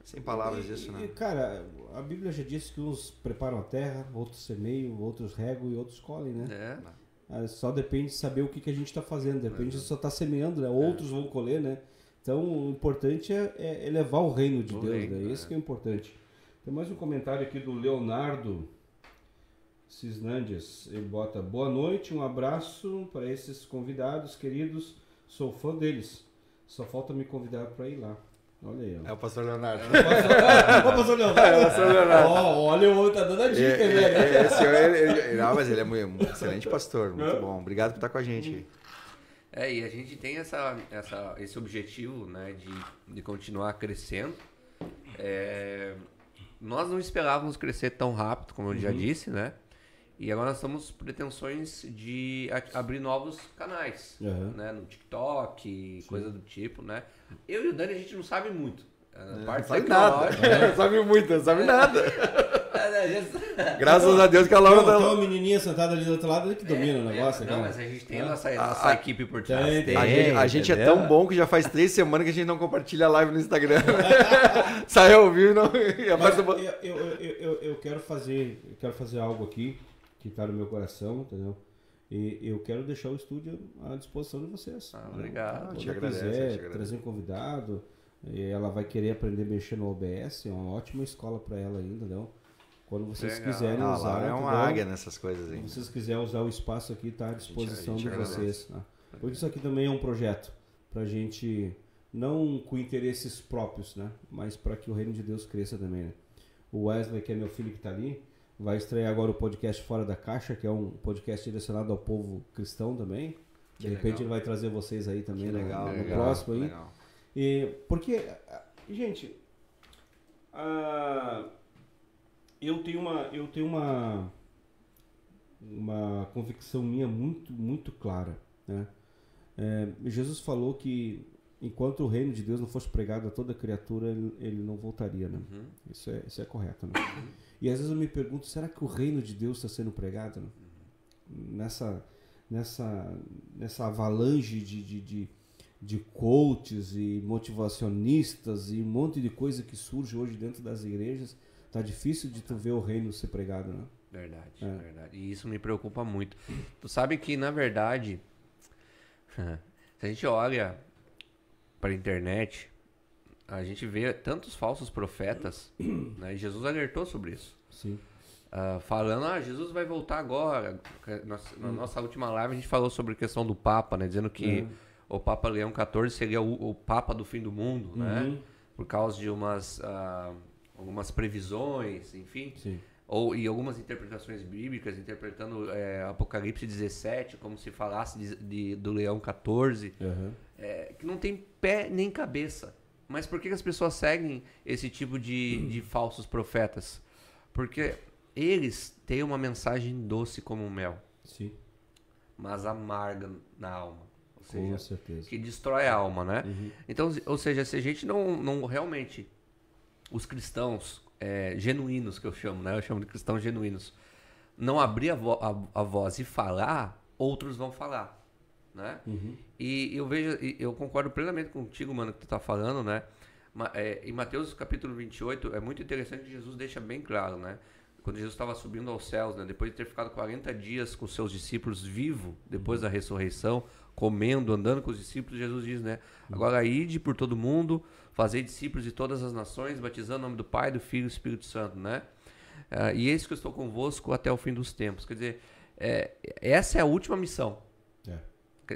Sem palavras isso, né? Cara, a Bíblia já disse que uns preparam a terra, outros semeiam, outros regam e outros colhem, né? Só depende de saber o que a gente está fazendo. Depende de só estar semeando, né? Outros vão colher, né? Então, o importante é levar o reino de Deus, né? Isso que é importante. Tem mais um comentário aqui do Leonardo Cisnandes, ele bota boa noite, um abraço para esses convidados queridos, sou fã deles, só falta me convidar para ir lá. Olha aí, ó. É o pastor Leonardo. O pastor Leonardo. Olha, o outro tá dando a dica, velho. Não, mas ele é um excelente pastor, muito bom. Obrigado por estar com a gente. E a gente tem esse objetivo, né, de continuar crescendo. Nós não esperávamos crescer tão rápido, como eu já disse, né? E agora nós estamos pretensões de abrir novos canais, né? No TikTok, coisa do tipo, né? Eu e o Dani, a gente não sabe muito. Não sabe nada. Não sabe muito, não sabe nada. Graças a Deus que a Laura tá... Tem uma menininha sentada ali do outro lado que domina o negócio. Não, mas a gente tem a nossa equipe por trás. A gente é tão bom que já faz 3 semanas que a gente não compartilha a live no Instagram. Sai ao vivo e não... Eu quero fazer algo aqui que está no meu coração, entendeu? E eu quero deixar o estúdio à disposição de vocês. Obrigado. Se quiser trazer um convidado, ela vai querer aprender a mexer no OBS, é uma ótima escola para ela ainda, entendeu? Quando vocês quiserem usar... é uma águia nessas coisas aí. Se vocês quiserem usar o espaço aqui, está à disposição de vocês. Tá? Porque isso aqui também é um projeto para a gente, não com interesses próprios, né? Mas para que o reino de Deus cresça também, né? O Wesley, que é meu filho que está ali, vai estrear agora o podcast Fora da Caixa, que é um podcast direcionado ao povo cristão também. De repente ele vai trazer vocês aí também no próximo aí. Legal. Porque, gente, eu tenho uma convicção minha muito, muito clara, né? Jesus falou que enquanto o reino de Deus não fosse pregado a toda criatura, ele não voltaria, né? Isso é correto, né? E às vezes eu me pergunto, será que o reino de Deus está sendo pregado, né? Nessa avalanche de coaches e motivacionistas e um monte de coisa que surge hoje dentro das igrejas, tá difícil de tu ver o reino ser pregado, né? Verdade. E isso me preocupa muito. Tu sabe que, na verdade, se a gente olha para a internet, a gente vê tantos falsos profetas, né? Jesus alertou sobre isso. Sim. Falando, Jesus vai voltar agora. Na nossa última live a gente falou sobre a questão do Papa, né? Dizendo que o Papa Leão XIV seria o Papa do fim do mundo, né? Por causa de algumas previsões, enfim. Sim. E algumas interpretações bíblicas, interpretando Apocalipse 17, como se falasse do Leão XIV, que não tem pé nem cabeça. Mas por que as pessoas seguem esse tipo de falsos profetas? Porque eles têm uma mensagem doce como mel, sim, mas amarga na alma. Ou seja, com certeza. Que destrói a alma, né? Então, ou seja, se a gente não realmente, os cristãos genuínos, que eu chamo, né? Eu chamo de cristãos genuínos, não abrir a voz e falar, outros vão falar, né? E eu concordo plenamente contigo, mano, que tu tá falando, né? Em Mateus capítulo 28, é muito interessante que Jesus deixa bem claro, né? Quando Jesus estava subindo aos céus, né? Depois de ter ficado 40 dias com seus discípulos vivo, depois da ressurreição, comendo, andando com os discípulos, Jesus diz, né? Agora ide por todo mundo, fazei discípulos de todas as nações, batizando em nome do Pai, do Filho e do Espírito Santo, né? E eis que eu estou convosco até o fim dos tempos. Quer dizer, essa é a última missão.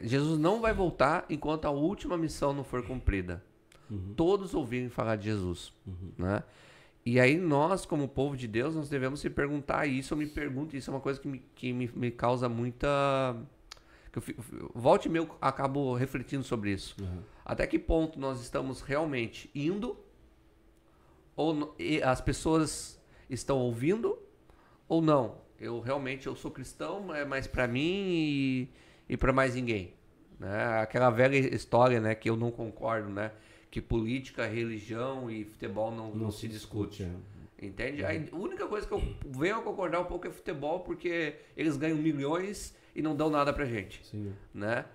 Jesus não vai voltar enquanto a última missão não for cumprida. Todos ouvirem falar de Jesus, né? E aí nós, como povo de Deus, nós devemos se perguntar isso. Eu me pergunto, isso é uma coisa que me causa muita... Volte e meia, eu acabo refletindo sobre isso. Até que ponto nós estamos realmente indo, ou as pessoas estão ouvindo, ou não? Eu sou cristão, mas para mim e para mais ninguém, né? Aquela velha história, né, que eu não concordo, né? Que política, religião e futebol não se discute. Entende? Aí, a única coisa que eu venho a concordar um pouco é futebol, porque eles ganham milhões e não dão nada pra gente. Sim. Né?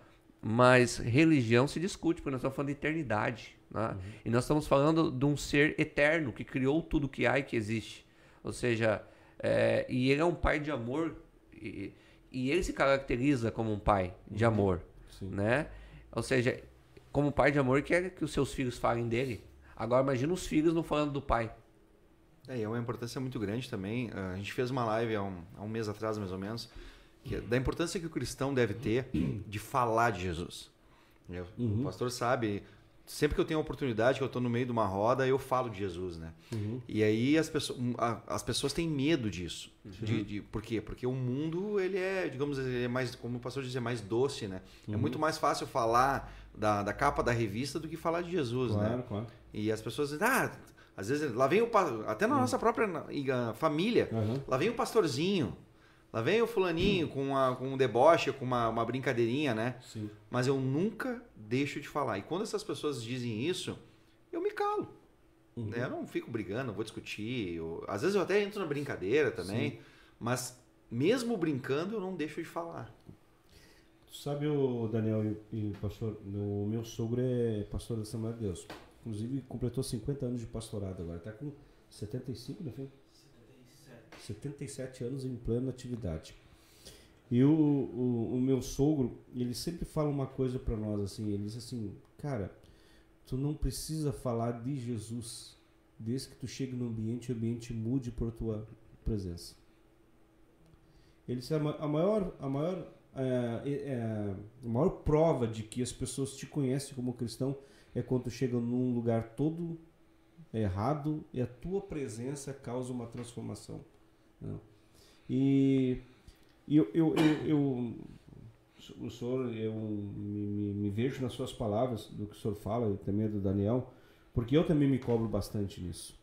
Mas religião se discute, porque nós estamos falando de eternidade. Né? E nós estamos falando de um ser eterno que criou tudo que há e que existe. Ou seja, e ele é um pai de amor, e ele se caracteriza como um pai de amor. Né? Ou seja, como pai de amor, quer que os seus filhos falem dele. Agora imagina os filhos não falando do pai. É uma importância muito grande também. A gente fez uma live há um mês atrás, mais ou menos, da importância que o cristão deve ter de falar de Jesus. O pastor sabe, sempre que eu tenho a oportunidade, que eu estou no meio de uma roda, eu falo de Jesus, né? E aí as pessoas têm medo disso. Por quê? Porque o mundo, ele é, digamos, ele é mais, como o pastor dizia, mais doce, né? É muito mais fácil falar da capa da revista do que falar de Jesus, né? Claro. E as pessoas dizem, às vezes, lá vem até na nossa própria família, lá vem o pastorzinho, lá vem o fulaninho com um deboche, com uma brincadeirinha, né? Sim. Mas eu nunca deixo de falar. E quando essas pessoas dizem isso, eu me calo. Eu não fico brigando, não vou discutir. Às vezes eu até entro na brincadeira também, mas mesmo brincando, eu não deixo de falar. Sabe, o Daniel e pastor, o meu sogro é pastor da Assembleia de Deus. Inclusive, completou 50 anos de pastorado agora. Está com 75, né, filho? 77 anos em plena atividade. E o meu sogro, ele sempre fala uma coisa para nós, assim, ele diz assim, cara, tu não precisa falar de Jesus desde que tu chegue no ambiente, o ambiente mude por tua presença. Ele disse, a maior prova de que as pessoas te conhecem como cristão é quando tu chega num lugar todo errado e a tua presença causa uma transformação. E o senhor, eu me vejo nas suas palavras, do que o senhor fala, e também do Daniel, porque eu também me cobro bastante nisso.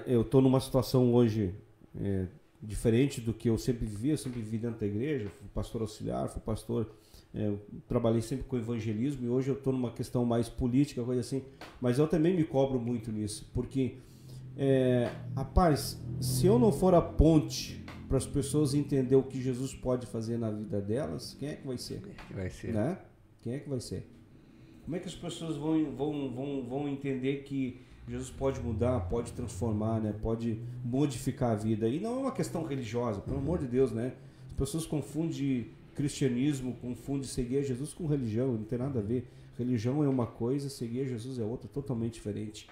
Eu estou numa situação hoje diferente do que eu sempre vivi dentro da igreja, fui pastor auxiliar, fui pastor, trabalhei sempre com evangelismo, e hoje eu estou numa questão mais política, coisa assim, mas eu também me cobro muito nisso, porque rapaz, se eu não for a ponte para as pessoas entenderem o que Jesus pode fazer na vida delas, quem é que vai ser? Né? Quem é que vai ser? Como é que as pessoas vão entender que Jesus pode mudar, pode transformar, né? Pode modificar a vida? E não é uma questão religiosa, pelo amor de Deus, né? As pessoas confundem cristianismo, confundem seguir a Jesus com religião, não tem nada a ver. Religião é uma coisa, seguir a Jesus é outra, totalmente diferente.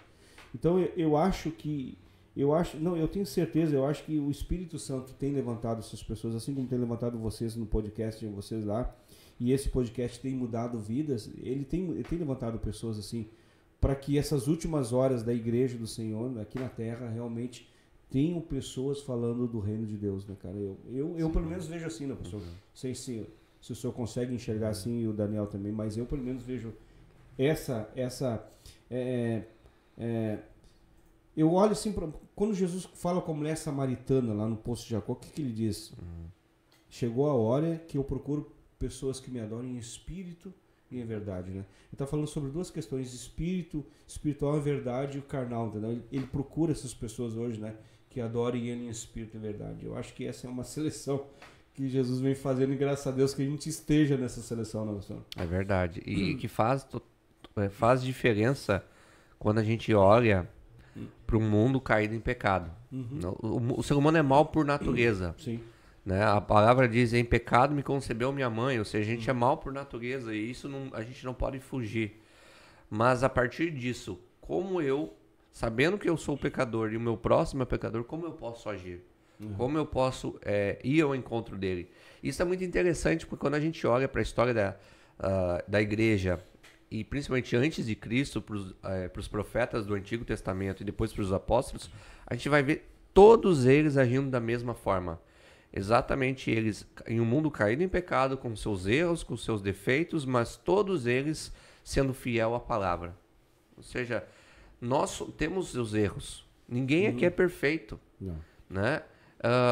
Então eu tenho certeza, eu acho que o Espírito Santo tem levantado essas pessoas, assim como tem levantado vocês no podcast, vocês lá, e esse podcast tem mudado vidas, ele tem levantado pessoas assim, para que essas últimas horas da igreja do Senhor, aqui na terra, realmente tenham pessoas falando do reino de Deus, né, cara? Eu pelo menos vejo assim, né, professor? Não sei se o senhor consegue enxergar assim, e o Daniel também, mas eu pelo menos vejo eu olho assim, quando Jesus fala com a mulher samaritana lá no poço de Jacó, o que ele diz? Chegou a hora que eu procuro pessoas que me adorem em espírito e em verdade, né? Ele está falando sobre duas questões, espiritual e verdade, e o carnal, entendeu? Ele procura essas pessoas hoje, né, que adorem ele em espírito e verdade. Eu acho que essa é uma seleção que Jesus vem fazendo, e graças a Deus que a gente esteja nessa seleção, né, professor? É verdade. E que faz diferença quando a gente olha para um mundo caído em pecado. O ser humano é mau por natureza. Sim. Né? A palavra diz, em pecado me concebeu minha mãe, ou seja, a gente é mau por natureza e isso a gente não pode fugir. Mas a partir disso, como eu, sabendo que eu sou pecador e o meu próximo é pecador, como eu posso agir? Como eu posso ir ao encontro dele? Isso é muito interessante, porque quando a gente olha para a história da igreja, e principalmente antes de Cristo, para os profetas do Antigo Testamento e depois para os apóstolos, a gente vai ver todos eles agindo da mesma forma. Exatamente eles, em um mundo caído em pecado, com seus erros, com seus defeitos, mas todos eles sendo fiel à palavra. Ou seja, nós temos os erros. Ninguém aqui é perfeito. Não. Né?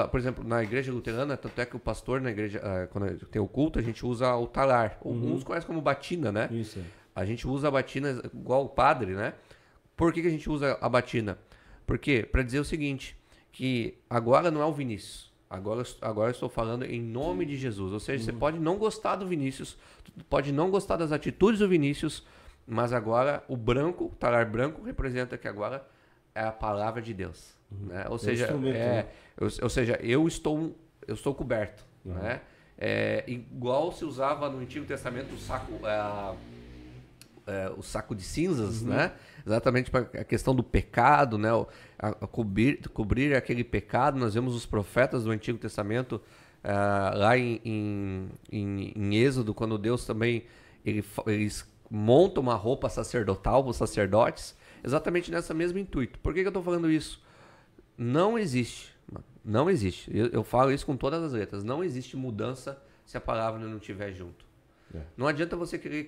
Por exemplo, na igreja luterana, tanto é que o pastor na igreja, quando tem o culto, a gente usa o talar. Uns conhecem como batina, né? Isso. A gente usa a batina igual o padre, né? Por que a gente usa a batina? Porque, para dizer o seguinte, que agora não é o Vinícius. Agora eu estou falando em nome de Jesus. Ou seja, você pode não gostar do Vinícius, pode não gostar das atitudes do Vinícius, mas agora o talar branco representa que agora é a palavra de Deus. Né? Ou seja, eu estou coberto. Né? Igual se usava no Antigo Testamento o saco de cinzas, né? Exatamente para a questão do pecado, né? A cobrir aquele pecado. Nós vemos os profetas do Antigo Testamento lá em Êxodo, quando Deus também eles montam uma roupa sacerdotal para os sacerdotes, exatamente nessa mesmo intuito. Por que eu estou falando isso? Não existe. Eu falo isso com todas as letras. Não existe mudança se a palavra não estiver junto. Não adianta você querer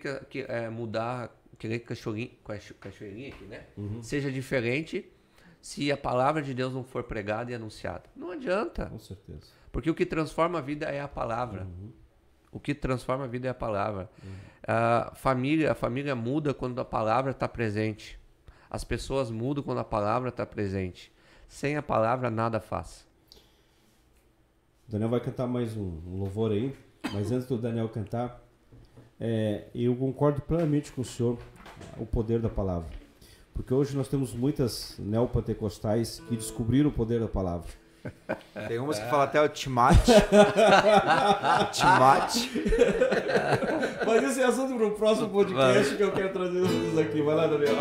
mudar, querer que cachoeirinha aqui, né? Seja diferente se a palavra de Deus não for pregada e anunciada. Não adianta. Com certeza. Porque o que transforma a vida é a palavra. O que transforma a vida é a palavra. A família muda quando a palavra está presente. As pessoas mudam quando a palavra está presente. Sem a palavra, nada faz. O Daniel vai cantar mais um louvor aí, mas antes do Daniel cantar, eu concordo plenamente com o senhor, o poder da palavra. Porque hoje nós temos muitas neopentecostais que descobriram o poder da palavra. Tem umas que falam até o timate. Timate. Mas esse é assunto para o próximo podcast que eu quero trazer vocês aqui. Vai lá, Daniel.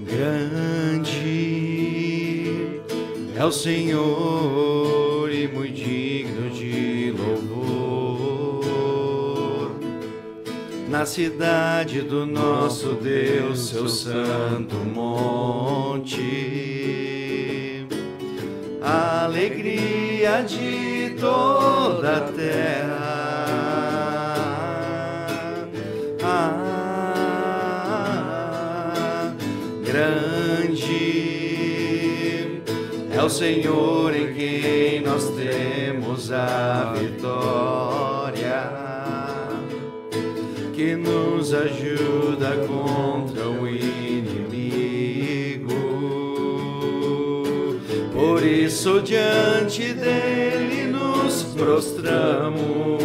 Grande é o Senhor e muito digno de louvor. Na cidade do nosso Deus, seu santo monte, a alegria de toda a terra. Grande é o Senhor em quem nós temos a vitória, que nos ajuda contra o inimigo. Por isso diante dele nos prostramos.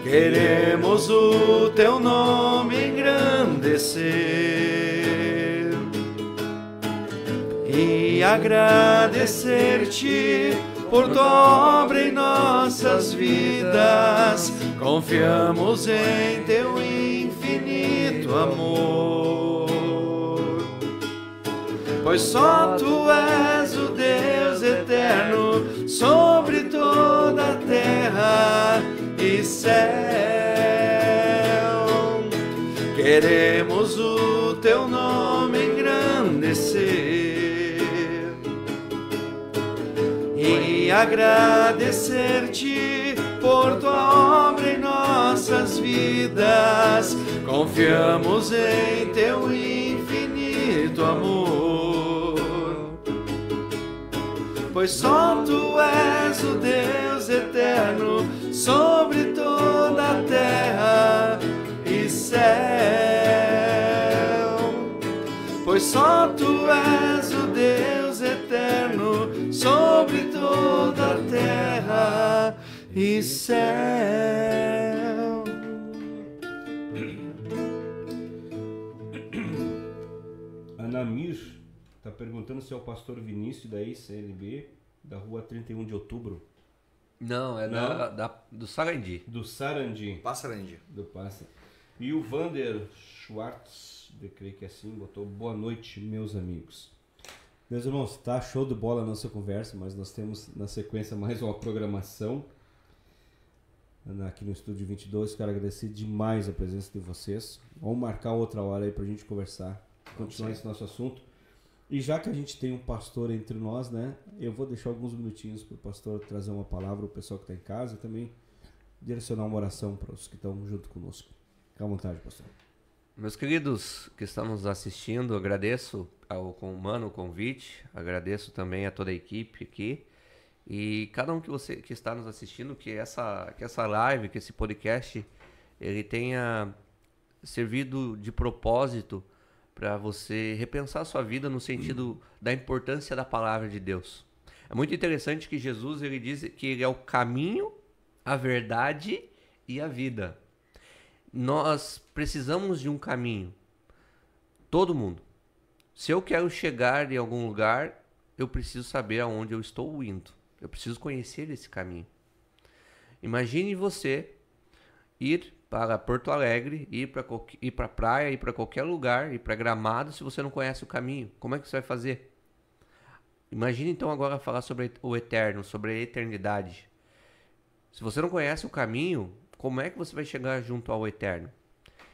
Queremos o teu nome engrandecer e agradecer-te por tua obra em nossas vidas. Confiamos em teu infinito amor, pois só tu és o Deus eterno sobre toda a terra e céu. Queremos o teu nome engrandecer e agradecer-te por tua obra em nossas vidas. Confiamos em teu infinito amor, pois só tu és o Deus eterno sobre toda a terra e céu, pois só tu és o Deus eterno sobre toda a terra e céu. Anamir está perguntando se é o pastor Vinícius da ICLB, da rua 31 de outubro. Não, é do Sarandi. Do Sarandi. Passarandi. Do Passa. E o Vander Schwartz, eu creio que é assim, botou boa noite, meus amigos. Meus irmãos, tá show de bola a nossa conversa, mas nós temos na sequência mais uma programação aqui no Estúdio 22. Quero agradecer demais a presença de vocês. Vamos marcar outra hora aí pra gente conversar, continuar esse nosso assunto. E já que a gente tem um pastor entre nós, né, eu vou deixar alguns minutinhos para o pastor trazer uma palavra, o pessoal que está em casa, e também direcionar uma oração para os que estão junto conosco. Fique à vontade, pastor. Meus queridos que estão nos assistindo, agradeço ao Mano o convite, agradeço também a toda a equipe aqui, e cada um que está nos assistindo, que essa live, que esse podcast, ele tenha servido de propósito para você repensar a sua vida no sentido da importância da palavra de Deus. É muito interessante que Jesus ele diz que ele é o caminho, a verdade e a vida. Nós precisamos de um caminho. Todo mundo. Se eu quero chegar em algum lugar, eu preciso saber aonde eu estou indo. Eu preciso conhecer esse caminho. Imagine você ir para Porto Alegre, ir para a praia, ir para qualquer lugar, ir para Gramado, se você não conhece o caminho. Como é que você vai fazer? Imagine então agora falar sobre o eterno, sobre a eternidade. Se você não conhece o caminho, como é que você vai chegar junto ao eterno?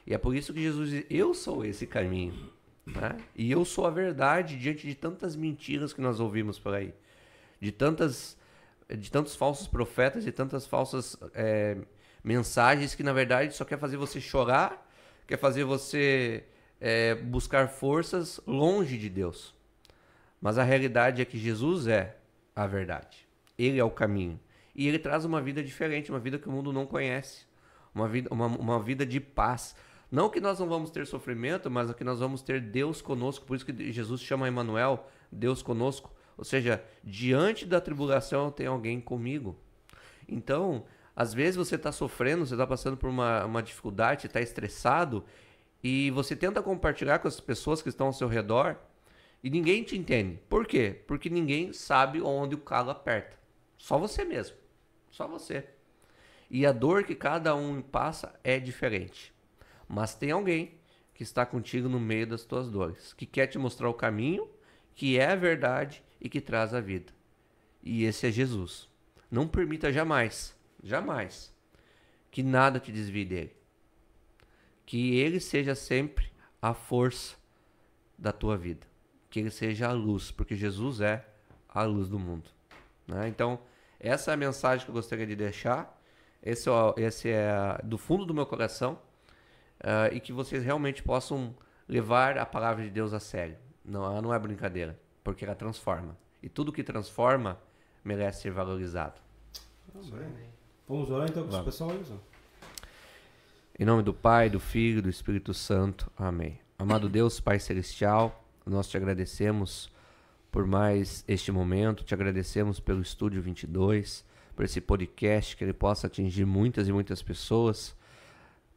E é por isso que Jesus diz, eu sou esse caminho. Né? E eu sou a verdade diante de tantas mentiras que nós ouvimos por aí. De tantos falsos profetas e tantas falsas mensagens que na verdade só quer fazer você chorar, quer fazer você buscar forças longe de Deus. Mas a realidade é que Jesus é a verdade. Ele é o caminho. E ele traz uma vida diferente, uma vida que o mundo não conhece. Uma vida de paz. Não que nós não vamos ter sofrimento, mas que nós vamos ter Deus conosco. Por isso que Jesus chama Emmanuel, Deus conosco. Ou seja, diante da tribulação tem alguém comigo. Então, às vezes você está sofrendo, você está passando por uma dificuldade, você está estressado, e você tenta compartilhar com as pessoas que estão ao seu redor, e ninguém te entende. Por quê? Porque ninguém sabe onde o calo aperta. Só você mesmo. Só você. E a dor que cada um passa é diferente. Mas tem alguém que está contigo no meio das tuas dores, que quer te mostrar o caminho, que é a verdade e que traz a vida. E esse é Jesus. Não permita jamais, jamais, que nada te desvie dele. Que ele seja sempre a força da tua vida. Que ele seja a luz, porque Jesus é a luz do mundo. Né? Então, essa é a mensagem que eu gostaria de deixar. Esse é do fundo do meu coração. E que vocês realmente possam levar a palavra de Deus a sério. Não, ela não é brincadeira, porque ela transforma. E tudo que transforma merece ser valorizado. Vamos orar então com o pessoal aí, Zão? Em nome do Pai, do Filho e do Espírito Santo. Amém. Amado Deus, Pai Celestial, nós te agradecemos por mais este momento, te agradecemos pelo Estúdio 22, por esse podcast, que ele possa atingir muitas e muitas pessoas.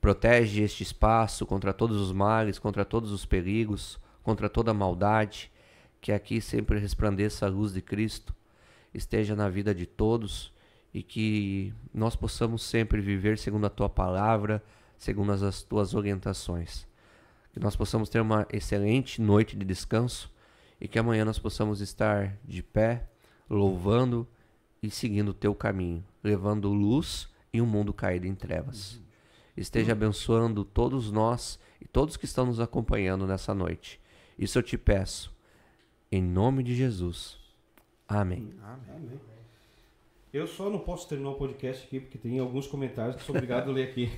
Protege este espaço contra todos os males, contra todos os perigos, contra toda a maldade, que aqui sempre resplandeça a luz de Cristo, esteja na vida de todos e que nós possamos sempre viver segundo a Tua palavra, segundo as Tuas orientações. Que nós possamos ter uma excelente noite de descanso e que amanhã nós possamos estar de pé, louvando e seguindo o Teu caminho, levando luz em um mundo caído em trevas. Esteja abençoando todos nós e todos que estão nos acompanhando nessa noite. Isso eu te peço, em nome de Jesus. Amém. Amém. Eu só não posso terminar o podcast aqui, porque tem alguns comentários que sou obrigado a ler aqui.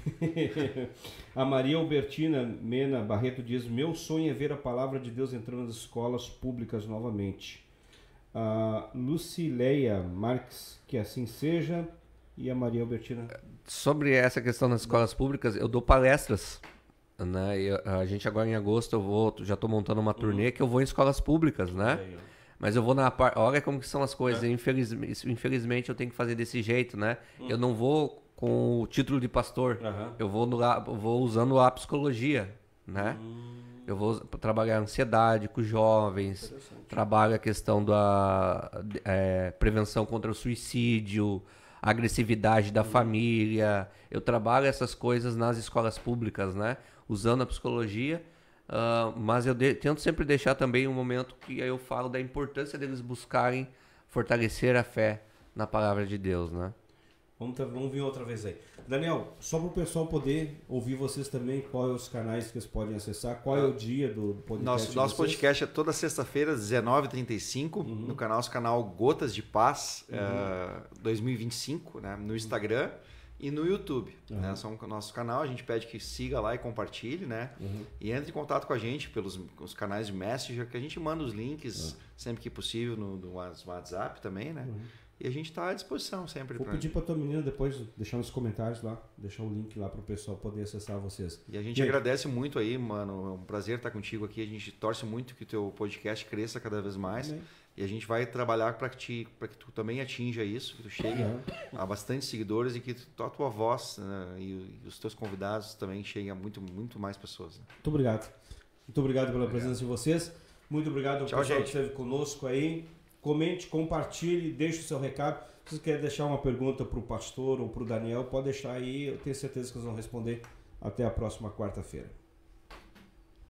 A Maria Albertina Mena Barreto diz, meu sonho é ver a palavra de Deus entrando nas escolas públicas novamente. A Lucileia Marques, que assim seja. E a Maria Albertina? Sobre essa questão das escolas públicas, eu dou palestras. Né? A gente agora em agosto já estou montando uma turnê que eu vou em escolas públicas, né? Mas eu vou olha como que são as coisas. Infelizmente eu tenho que fazer desse jeito, né? Eu não vou com o título de pastor. Eu vou usando a psicologia, né? Eu vou trabalhar a ansiedade com jovens, trabalho a questão da prevenção contra o suicídio, a agressividade da família. Eu trabalho essas coisas nas escolas públicas, né? Usando a psicologia, mas eu tento sempre deixar também um momento que eu falo da importância deles buscarem fortalecer a fé na palavra de Deus, né? Vamos vir outra vez aí. Daniel, só para o pessoal poder ouvir vocês também, quais os canais que eles podem acessar, qual é o dia do podcast? Nosso podcast é toda sexta-feira, 19h35, no nosso canal Gotas de Paz 2025, né, no Instagram e no YouTube. Né, são o nosso canal, a gente pede que siga lá e compartilhe, né? E entre em contato com a gente pelos os canais de Messenger, que a gente manda os links sempre que possível no WhatsApp também, né? E a gente está à disposição sempre. Vou pedir para tua menina depois deixar nos comentários lá, deixar o link lá para o pessoal poder acessar vocês. E a gente agradece muito aí, mano. É um prazer estar contigo aqui. A gente torce muito que o teu podcast cresça cada vez mais. E a gente vai trabalhar para que tu também atinja isso, que tu chegue a bastante seguidores e que a tua voz, né, e os teus convidados também cheguem a muito mais pessoas. Né? Muito obrigado. Muito obrigado pela presença de vocês. Muito obrigado ao pessoal que esteve conosco aí. Comente, compartilhe, deixe o seu recado. Se você quer deixar uma pergunta para o pastor ou para o Daniel, pode deixar aí. Eu tenho certeza que eles vão responder. Até a próxima quarta-feira.